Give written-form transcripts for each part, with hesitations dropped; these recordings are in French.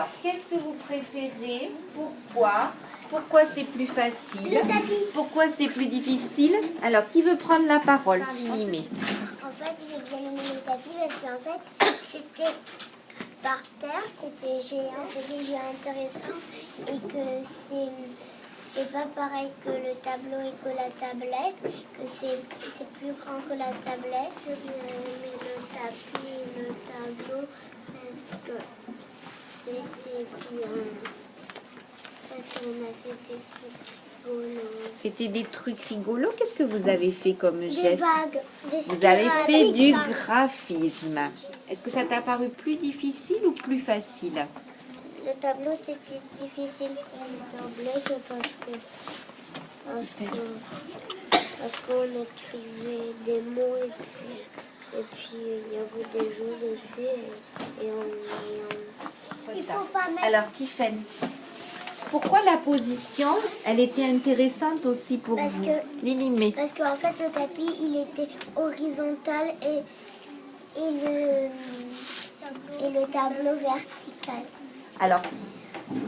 Alors, qu'est-ce que vous préférez? Pourquoi? Pourquoi c'est plus facile? Le tapis. Pourquoi c'est plus difficile? Alors, qui veut prendre la parole? Mimé. En fait, j'ai bien aimé le tapis parce qu'en fait, c'était par terre, c'était géant, c'était géant intéressant et que c'est pas pareil que le tableau et que la tablette, que c'est plus grand que la tablette. J'ai bien aimé le tapis et le tableau parce que c'était bien, parce qu'on a fait des trucs rigolos. C'était des trucs rigolos. Qu'est-ce que vous avez fait comme Des geste? vagues, des Vous avez fait du spirales. graphisme. Est-ce que ça t'a paru plus difficile ou plus facile? Le tableau, c'était difficile pour le tablette parce qu'on écrivait des mots et puis il y avait des jeux dessus et on... Il faut pas mettre... Alors, Tiffaine, pourquoi la position, elle était intéressante aussi pour Parce vous? que- Lilimé. Parce qu'en fait, le tapis, il était horizontal et le tableau vertical. Alors,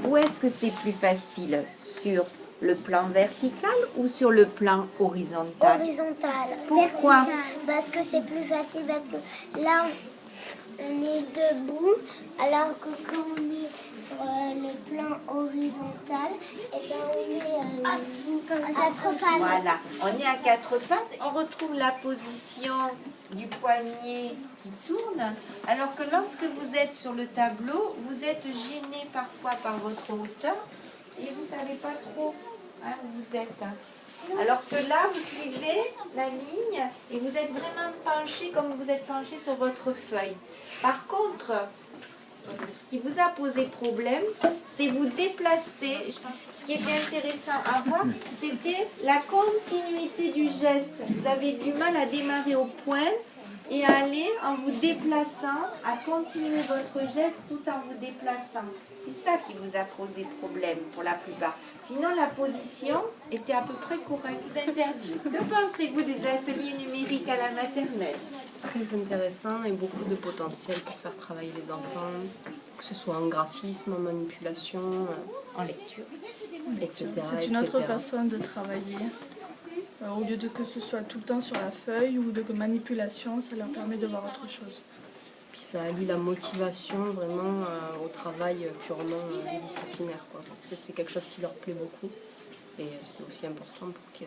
où est-ce que c'est plus facile? Sur le plan vertical ou sur le plan horizontal? Horizontal. Pourquoi? Vertical. Parce que c'est plus facile, parce que là, on est debout, alors que quand on est sur le plan horizontal, et ben on est à quatre pattes. Voilà, on est à quatre pattes. On retrouve la position du poignet qui tourne, alors que lorsque vous êtes sur le tableau, vous êtes gêné parfois par votre hauteur et vous ne savez pas trop où vous êtes. Alors que là, vous suivez la ligne et vous êtes vraiment penché comme vous êtes penché sur votre feuille. Par contre, ce qui vous a posé problème, c'est vous déplacer. Ce qui était intéressant à voir, c'était la continuité du geste. Vous avez du mal à démarrer au point et à aller en vous déplaçant, à continuer votre geste tout en vous déplaçant. C'est ça qui vous a posé problème pour la plupart. Sinon, la position était à peu près correcte. Interview. Que pensez-vous des ateliers numériques à la maternelle? Très intéressant et beaucoup de potentiel pour faire travailler les enfants, que ce soit en graphisme, en manipulation, En lecture. etc. C'est une autre façon de travailler. Au lieu de que ce soit tout le temps sur la feuille ou de manipulation, ça leur permet de voir autre chose. Puis ça allie la motivation vraiment au travail purement disciplinaire, quoi, parce que c'est quelque chose qui leur plaît beaucoup. Et c'est aussi important pour que...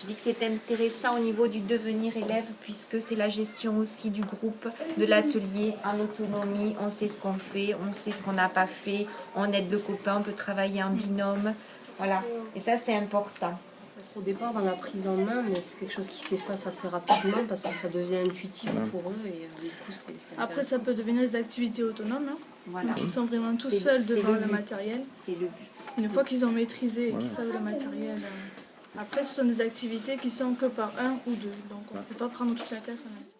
Je dis que c'est intéressant au niveau du devenir élève puisque c'est la gestion aussi du groupe, de l'atelier en autonomie. On sait ce qu'on fait, on sait ce qu'on n'a pas fait, on aide le copain, on peut travailler en binôme. Voilà. Et ça, c'est important. Au départ, dans la prise en main, mais c'est quelque chose qui s'efface assez rapidement parce que ça devient intuitif pour eux et du coup, c'est Après, ça peut devenir des activités autonomes. Voilà. Donc, ils sont vraiment tout C'est- seuls c'est devant le le but. matériel. C'est le but. Une fois qu'ils ont maîtrisé et qu'ils savent le matériel. Après, ce sont des activités qui sont que par un ou deux. Donc, on ne peut pas prendre toute la classe en même temps.